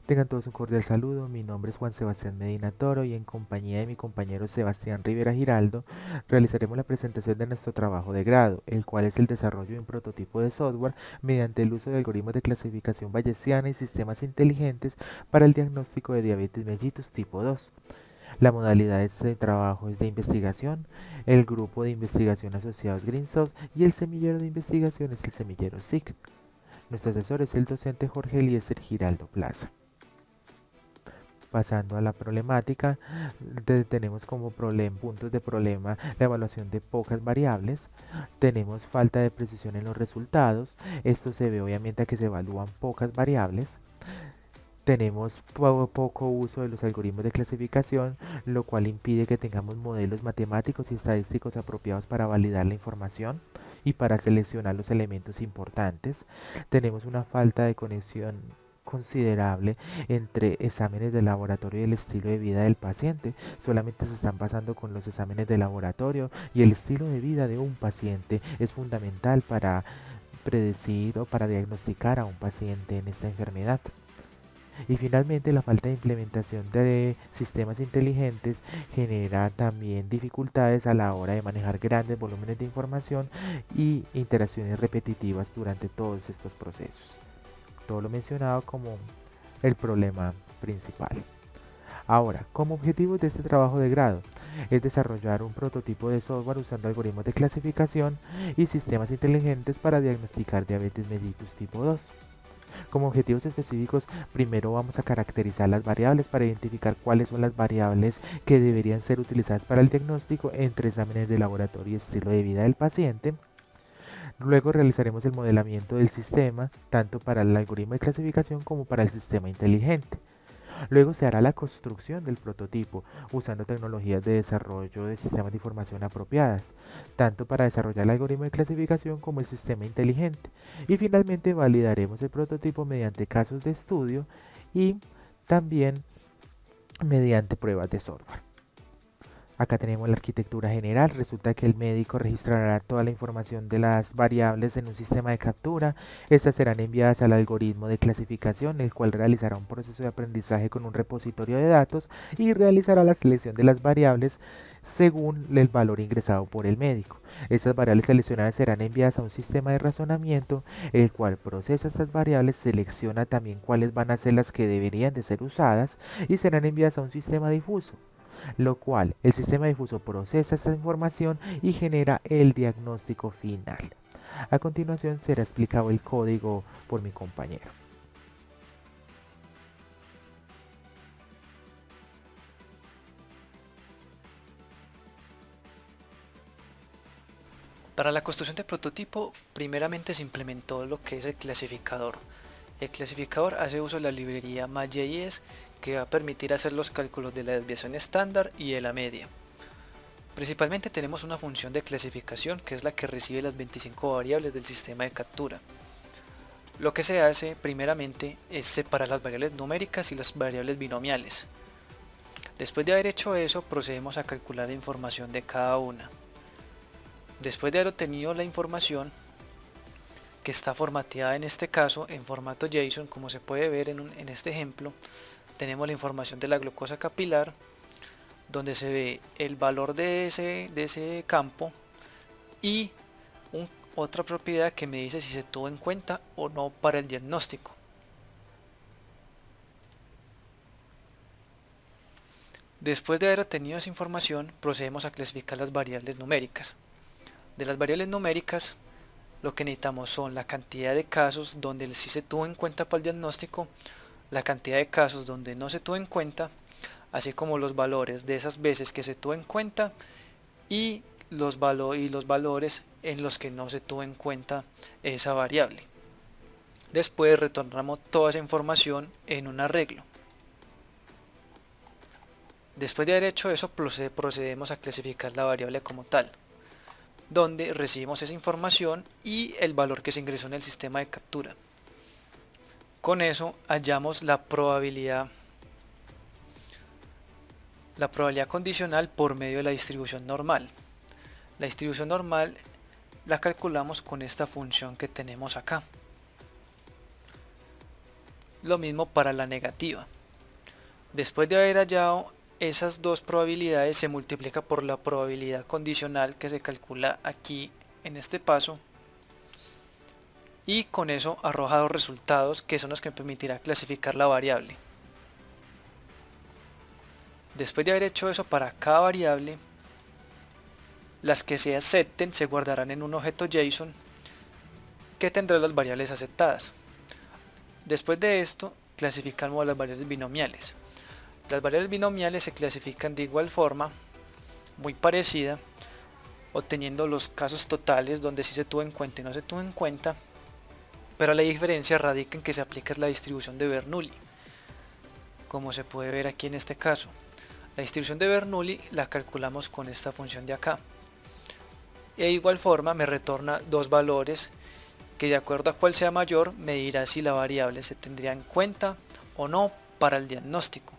Tengan todos un cordial saludo, mi nombre es Juan Sebastián Medina Toro y en compañía de mi compañero Sebastián Rivera Giraldo realizaremos la presentación de nuestro trabajo de grado, el cual es el desarrollo de un prototipo de software mediante el uso de algoritmos de clasificación bayesiana y sistemas inteligentes para el diagnóstico de diabetes mellitus tipo 2. La modalidad de este trabajo es de investigación, el grupo de investigación asociado es Greensoft y el semillero de investigación es el semillero SIC. Nuestro asesor es el docente Jorge Eliezer Giraldo Plaza. Pasando a la problemática, tenemos como puntos de problema la evaluación de pocas variables, tenemos falta de precisión en los resultados, esto se ve obviamente a que se evalúan pocas variables, tenemos poco uso de los algoritmos de clasificación, lo cual impide que tengamos modelos matemáticos y estadísticos apropiados para validar la información y para seleccionar los elementos importantes. Tenemos una falta de conexión considerable entre exámenes de laboratorio y el estilo de vida del paciente. Solamente se están basando con los exámenes de laboratorio y el estilo de vida de un paciente es fundamental para predecir o para diagnosticar a un paciente en esta enfermedad. Y finalmente, la falta de implementación de sistemas inteligentes genera también dificultades a la hora de manejar grandes volúmenes de información y interacciones repetitivas durante todos estos procesos. Todo lo mencionado como el problema principal. Ahora, como objetivos de este trabajo de grado, es desarrollar un prototipo de software usando algoritmos de clasificación y sistemas inteligentes para diagnosticar diabetes mellitus tipo 2. Como objetivos específicos, primero vamos a caracterizar las variables para identificar cuáles son las variables que deberían ser utilizadas para el diagnóstico entre exámenes de laboratorio y estilo de vida del paciente. Luego realizaremos el modelamiento del sistema, tanto para el algoritmo de clasificación como para el sistema inteligente. Luego se hará la construcción del prototipo usando tecnologías de desarrollo de sistemas de información apropiadas, tanto para desarrollar el algoritmo de clasificación como el sistema inteligente. Y finalmente validaremos el prototipo mediante casos de estudio y también mediante pruebas de software. Acá tenemos la arquitectura general. Resulta que el médico registrará toda la información de las variables en un sistema de captura. Estas serán enviadas al algoritmo de clasificación, el cual realizará un proceso de aprendizaje con un repositorio de datos y realizará la selección de las variables según el valor ingresado por el médico. Estas variables seleccionadas serán enviadas a un sistema de razonamiento, el cual procesa estas variables, selecciona también cuáles van a ser las que deberían de ser usadas y serán enviadas a un sistema difuso, lo cual el sistema difuso procesa esta información y genera el diagnóstico final. A continuación será explicado el código por mi compañero. Para la construcción de prototipo, primeramente se implementó lo que es el clasificador. El clasificador hace uso de la librería Math.js que va a permitir hacer los cálculos de la desviación estándar y de la media. Principalmente tenemos una función de clasificación que es la que recibe las 25 variables del sistema de captura. Lo que se hace primeramente es separar las variables numéricas y las variables binomiales. Después de haber hecho eso, procedemos a calcular la información de cada una. Después de haber obtenido la información, que está formateada en este caso en formato JSON, como se puede ver en este ejemplo, tenemos la información de la glucosa capilar, donde se ve el valor de ese campo y otra propiedad que me dice si se tuvo en cuenta o no para el diagnóstico. Después de haber obtenido esa información, procedemos a clasificar las variables numéricas. De las variables numéricas, lo que necesitamos son la cantidad de casos donde sí se tuvo en cuenta para el diagnóstico, la cantidad de casos donde no se tuvo en cuenta, así como los valores de esas veces que se tuvo en cuenta y los valores en los que no se tuvo en cuenta esa variable. Después retornamos toda esa información en un arreglo. Después de haber hecho eso, procedemos a clasificar la variable como tal, donde recibimos esa información y el valor que se ingresó en el sistema de captura. Con eso hallamos la probabilidad condicional por medio de la distribución normal. La distribución normal la calculamos con esta función que tenemos acá. Lo mismo para la negativa. Después de haber hallado esas dos probabilidades, se multiplica por la probabilidad condicional que se calcula aquí en este paso, y con eso arroja dos resultados que son los que me permitirá clasificar la variable. Después de haber hecho eso para cada variable, las que se acepten se guardarán en un objeto JSON que tendrá las variables aceptadas. Después de esto, clasificamos las variables binomiales. Las variables binomiales se clasifican de igual forma, muy parecida, obteniendo los casos totales donde sí se tuvo en cuenta y no se tuvo en cuenta, pero la diferencia radica en que se aplica la distribución de Bernoulli, como se puede ver aquí en este caso. La distribución de Bernoulli la calculamos con esta función de acá. Y de igual forma me retorna dos valores que, de acuerdo a cuál sea mayor, me dirá si la variable se tendría en cuenta o no para el diagnóstico.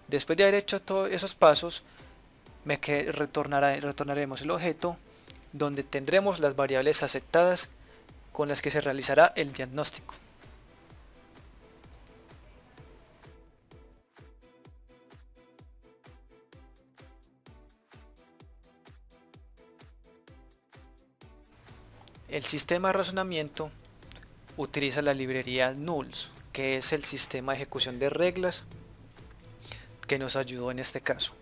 Después de haber hecho todos esos pasos, retornaremos el objeto donde tendremos las variables aceptadas con las que se realizará el diagnóstico. El sistema de razonamiento utiliza la librería Nulls, que es el sistema de ejecución de reglas que nos ayudó en este caso.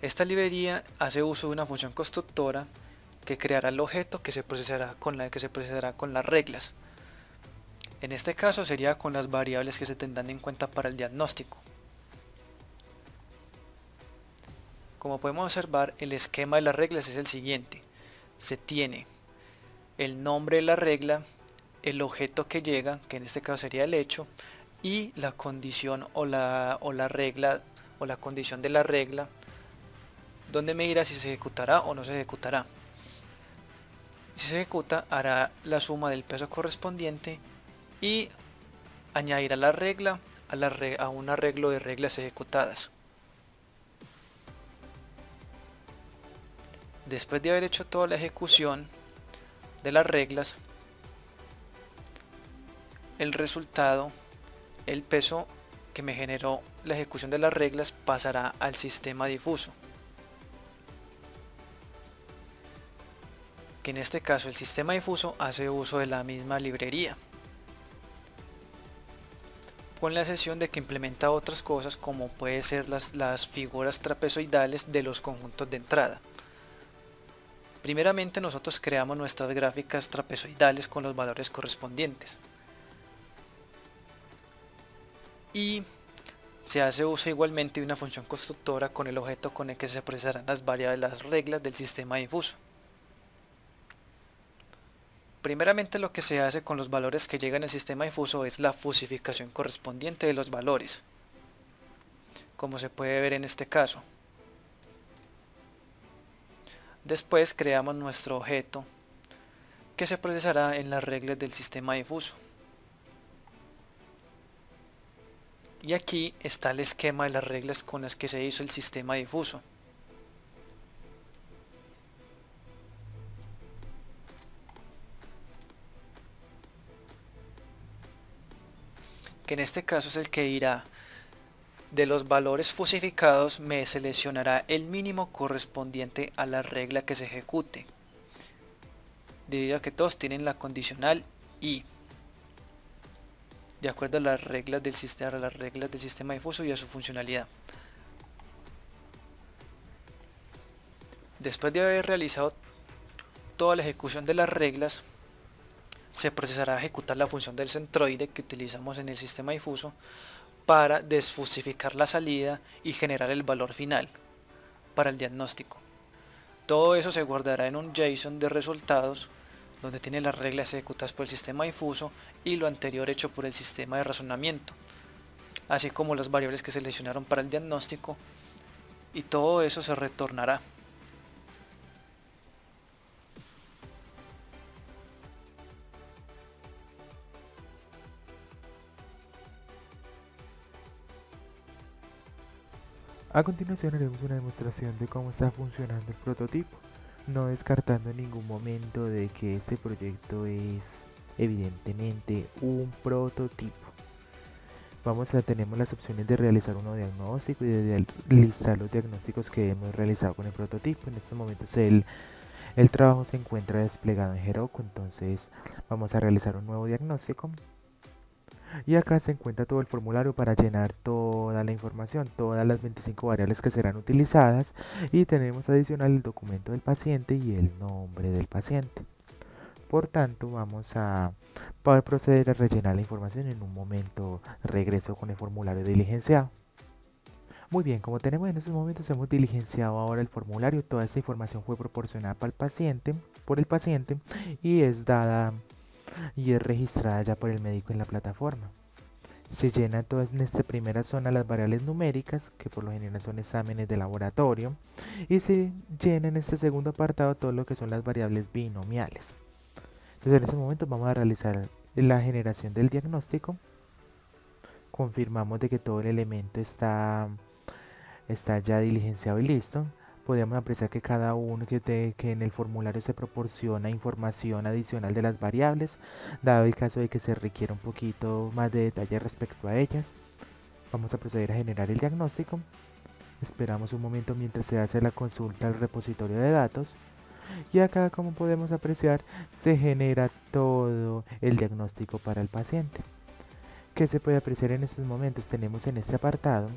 Esta librería hace uso de una función constructora que creará el objeto que se procesará con las reglas. En este caso sería con las variables que se tendrán en cuenta para el diagnóstico. Como podemos observar, el esquema de las reglas es el siguiente. Se tiene el nombre de la regla, el objeto que llega, que en este caso sería el hecho, y la condición o la regla o la condición de la regla, donde me dirá si se ejecutará o no se ejecutará. Si se ejecuta, hará la suma del peso correspondiente y añadirá la regla a un arreglo de reglas ejecutadas. Después de haber hecho toda la ejecución de las reglas, el resultado, el peso que me generó la ejecución de las reglas, pasará al sistema difuso, que en este caso el sistema difuso hace uso de la misma librería, con la excepción de que implementa otras cosas como puede ser las figuras trapezoidales de los conjuntos de entrada. Primeramente nosotros creamos nuestras gráficas trapezoidales con los valores correspondientes y se hace uso igualmente de una función constructora con el objeto con el que se procesarán las variables, las reglas del sistema difuso. Primeramente lo que se hace con los valores que llegan al sistema difuso es la fusificación correspondiente de los valores, como se puede ver en este caso. Después creamos nuestro objeto que se procesará en las reglas del sistema difuso. Y aquí está el esquema de las reglas con las que se hizo el sistema difuso. Que en este caso es el que irá de los valores fusificados, me seleccionará el mínimo correspondiente a la regla que se ejecute, debido a que todos tienen la condicional y, de acuerdo a las reglas del sistema difuso y a su funcionalidad. Después de haber realizado toda la ejecución de las reglas, se procesará a ejecutar la función del centroide que utilizamos en el sistema difuso para desfusificar la salida y generar el valor final para el diagnóstico. Todo eso se guardará en un JSON de resultados donde tiene las reglas ejecutadas por el sistema difuso y lo anterior hecho por el sistema de razonamiento, así como las variables que seleccionaron para el diagnóstico, y todo eso se retornará. A continuación haremos una demostración de cómo está funcionando el prototipo, no descartando en ningún momento de que este proyecto es evidentemente un prototipo. Tenemos las opciones de realizar un nuevo diagnóstico y de listar los diagnósticos que hemos realizado con el prototipo. En estos momentos el trabajo se encuentra desplegado en Heroku, entonces vamos a realizar un nuevo diagnóstico. Y acá se encuentra todo el formulario para llenar toda la información, todas las 25 variables que serán utilizadas, y tenemos adicional el documento del paciente y el nombre del paciente. Por tanto, vamos a poder proceder a rellenar la información. En un momento regreso con el formulario diligenciado. Muy bien, como tenemos en estos momentos, hemos diligenciado ahora el formulario. Toda esta información fue proporcionada por el paciente, y es dada y es registrada ya por el médico en la plataforma. Se llena entonces en esta primera zona las variables numéricas, que por lo general son exámenes de laboratorio, y se llena en este segundo apartado todo lo que son las variables binomiales. Entonces en este momento vamos a realizar la generación del diagnóstico. Confirmamos de que todo el elemento está ya diligenciado y listo. Podemos apreciar que cada uno que en el formulario se proporciona información adicional de las variables, dado el caso de que se requiera un poquito más de detalle respecto a ellas. Vamos a proceder a generar el diagnóstico. Esperamos un momento mientras se hace la consulta al repositorio de datos. Y acá, como podemos apreciar, se genera todo el diagnóstico para el paciente. ¿Qué se puede apreciar en estos momentos? Tenemos en este apartado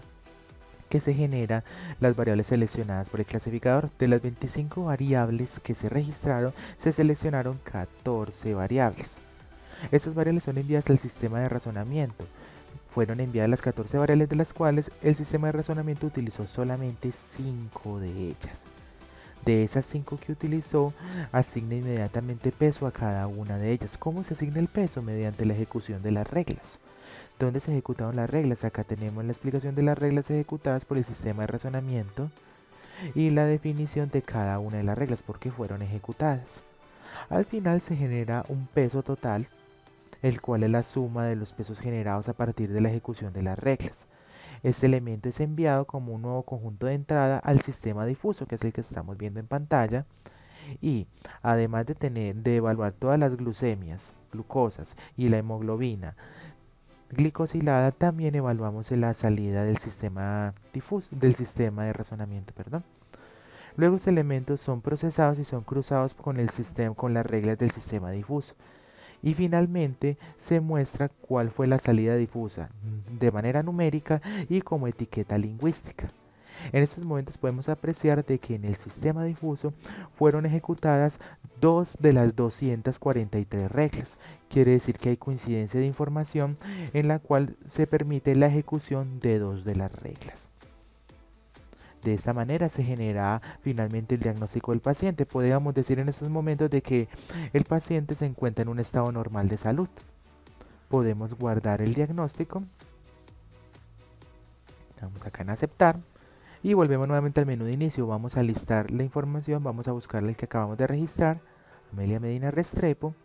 que se genera las variables seleccionadas por el clasificador. De las 25 variables que se registraron, se seleccionaron 14 variables. Estas variables son enviadas al sistema de razonamiento. Fueron enviadas las 14 variables, de las cuales el sistema de razonamiento utilizó solamente 5 de ellas. De esas 5 que utilizó, asigna inmediatamente peso a cada una de ellas. ¿Cómo se asigna el peso? Mediante la ejecución de las reglas. ¿Dónde se ejecutaron las reglas? Acá tenemos la explicación de las reglas ejecutadas por el sistema de razonamiento y la definición de cada una de las reglas, porque fueron ejecutadas. Al final se genera un peso total, el cual es la suma de los pesos generados a partir de la ejecución de las reglas. Este elemento es enviado como un nuevo conjunto de entrada al sistema difuso, que es el que estamos viendo en pantalla, y además de evaluar todas las glucemias, glucosas y la hemoglobina glicosilada, también evaluamos la salida del sistema difuso, del sistema de razonamiento, perdón. Luego estos elementos son procesados y son cruzados con el sistema, con las reglas del sistema difuso. Y finalmente se muestra cuál fue la salida difusa de manera numérica y como etiqueta lingüística. En estos momentos podemos apreciar de que en el sistema difuso fueron ejecutadas 2 de las 243 reglas. Quiere decir que hay coincidencia de información en la cual se permite la ejecución de 2 de las reglas. De esta manera se genera finalmente el diagnóstico del paciente. Podríamos decir en estos momentos de que el paciente se encuentra en un estado normal de salud. Podemos guardar el diagnóstico. Vamos acá en aceptar. Y volvemos nuevamente al menú de inicio. Vamos a listar la información. Vamos a buscar el que acabamos de registrar. Amelia Medina Restrepo.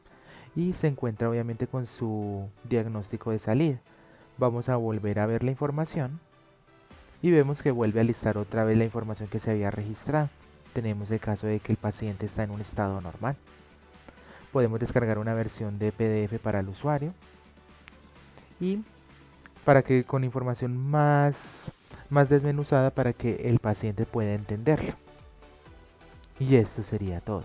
Y se encuentra obviamente con su diagnóstico de salida. Vamos a volver a ver la información. Y vemos que vuelve a listar otra vez la información que se había registrado. Tenemos el caso de que el paciente está en un estado normal. Podemos descargar una versión de PDF para el usuario y para que con información más desmenuzada para que el paciente pueda entenderlo. Y esto sería todo.